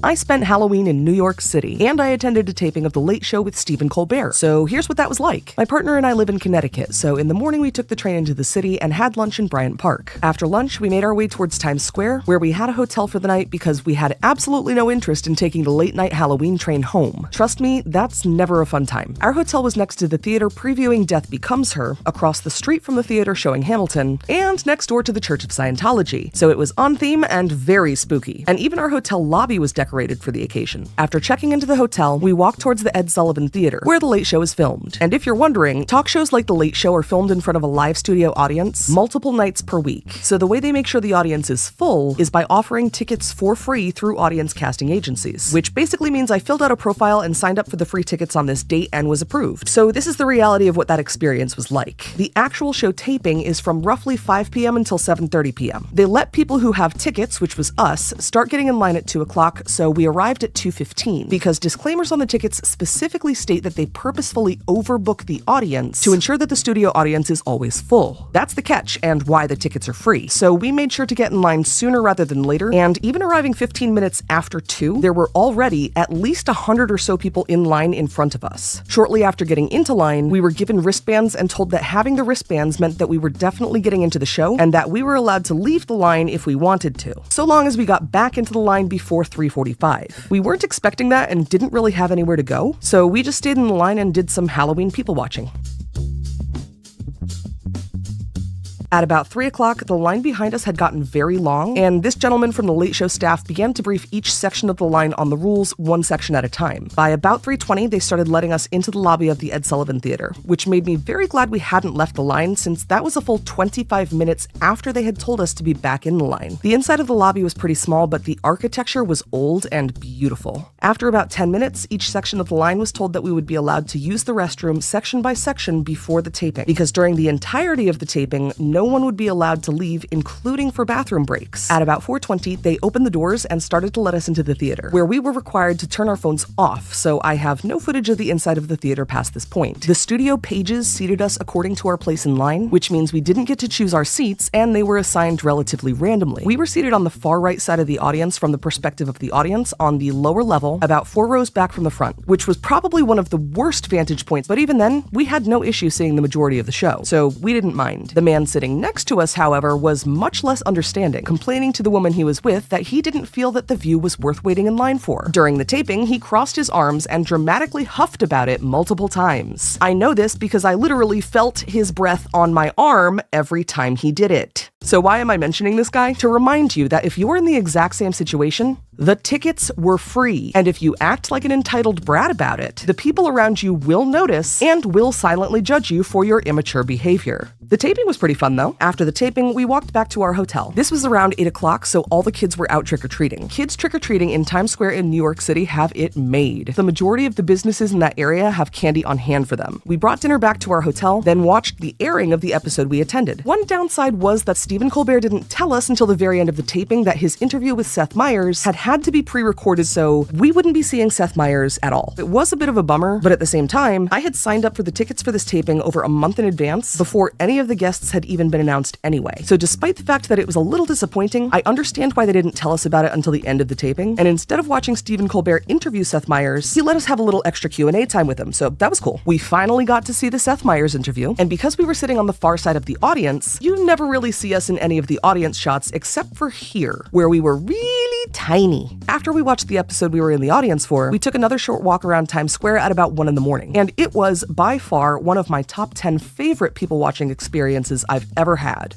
I spent Halloween in New York City, and I attended a taping of The Late Show with Stephen Colbert, so here's what that was like. My partner and I live in Connecticut, so in the morning we took the train into the city and had lunch in Bryant Park. After lunch, we made our way towards Times Square, where we had a hotel for the night because we had absolutely no interest in taking the late-night Halloween train home. Trust me, that's never a fun time. Our hotel was next to the theater previewing Death Becomes Her, across the street from the theater showing Hamilton, and next door to the Church of Scientology, so it was on theme and very spooky. And even our hotel lobby was decorated for the occasion. After checking into the hotel, we walked towards the Ed Sullivan Theater, where The Late Show is filmed. And if you're wondering, talk shows like The Late Show are filmed in front of a live studio audience multiple nights per week. So the way they make sure the audience is full is by offering tickets for free through audience casting agencies, which basically means I filled out a profile and signed up for the free tickets on this date and was approved. So this is the reality of what that experience was like. The actual show taping is from roughly 5 p.m. until 7:30 p.m. They let people who have tickets, which was us, start getting in line at 2 o'clock, so we arrived at 2:15, because disclaimers on the tickets specifically state that they purposefully overbook the audience to ensure that the studio audience is always full. That's the catch, and why the tickets are free. So we made sure to get in line sooner rather than later, and even arriving 15 minutes after 2, there were already at least 100 or so people in line in front of us. Shortly after getting into line, we were given wristbands and told that having the wristbands meant that we were definitely getting into the show, and that we were allowed to leave the line if we wanted to, so long as we got back into the line before 3:45. We weren't expecting that and didn't really have anywhere to go, so we just stayed in the line and did some Halloween people watching. At about 3 o'clock, the line behind us had gotten very long, and this gentleman from the Late Show staff began to brief each section of the line on the rules, one section at a time. By about 3:20, they started letting us into the lobby of the Ed Sullivan Theater, which made me very glad we hadn't left the line, since that was a full 25 minutes after they had told us to be back in the line. The inside of the lobby was pretty small, but the architecture was old and beautiful. After about 10 minutes, each section of the line was told that we would be allowed to use the restroom section by section before the taping, because during the entirety of the taping, no one would be allowed to leave, including for bathroom breaks. At about 4:20, they opened the doors and started to let us into the theater, where we were required to turn our phones off, so I have no footage of the inside of the theater past this point. The studio pages seated us according to our place in line, which means we didn't get to choose our seats, and they were assigned relatively randomly. We were seated on the far right side of the audience from the perspective of the audience, on the lower level, about 4 rows back from the front, which was probably one of the worst vantage points, but even then, we had no issue seeing the majority of the show, so we didn't mind. The man sitting next to us, however, was much less understanding, complaining to the woman he was with that he didn't feel that the view was worth waiting in line for. During the taping, he crossed his arms and dramatically huffed about it multiple times. I know this because I literally felt his breath on my arm every time he did it. So why am I mentioning this guy? To remind you that if you're in the exact same situation, the tickets were free, and if you act like an entitled brat about it, the people around you will notice and will silently judge you for your immature behavior. The taping was pretty fun though. After the taping, we walked back to our hotel. This was around 8 o'clock, so all the kids were out trick-or-treating. Kids trick-or-treating in Times Square in New York City have it made. The majority of the businesses in that area have candy on hand for them. We brought dinner back to our hotel, then watched the airing of the episode we attended. One downside was that Stephen Colbert didn't tell us until the very end of the taping that his interview with Seth Meyers had to be pre-recorded, so we wouldn't be seeing Seth Meyers at all. It was a bit of a bummer, but at the same time, I had signed up for the tickets for this taping over a month in advance before any of the guests had even been announced anyway. So despite the fact that it was a little disappointing, I understand why they didn't tell us about it until the end of the taping, and instead of watching Stephen Colbert interview Seth Meyers, he let us have a little extra Q&A time with him, so that was cool. We finally got to see the Seth Meyers interview, and because we were sitting on the far side of the audience, you never really see us in any of the audience shots except for here, where we were really tiny. After we watched the episode we were in the audience for, we took another short walk around Times Square at about 1 in the morning, and it was by far one of my top 10 favorite people watching experiences I've ever had.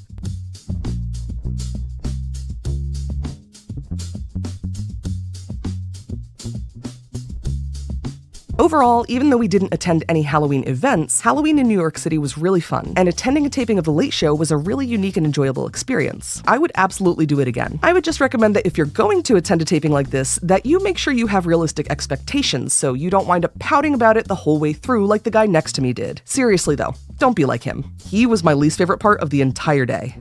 Overall, even though we didn't attend any Halloween events, Halloween in New York City was really fun, and attending a taping of The Late Show was a really unique and enjoyable experience. I would absolutely do it again. I would just recommend that if you're going to attend a taping like this, that you make sure you have realistic expectations so you don't wind up pouting about it the whole way through like the guy next to me did. Seriously though, don't be like him. He was my least favorite part of the entire day.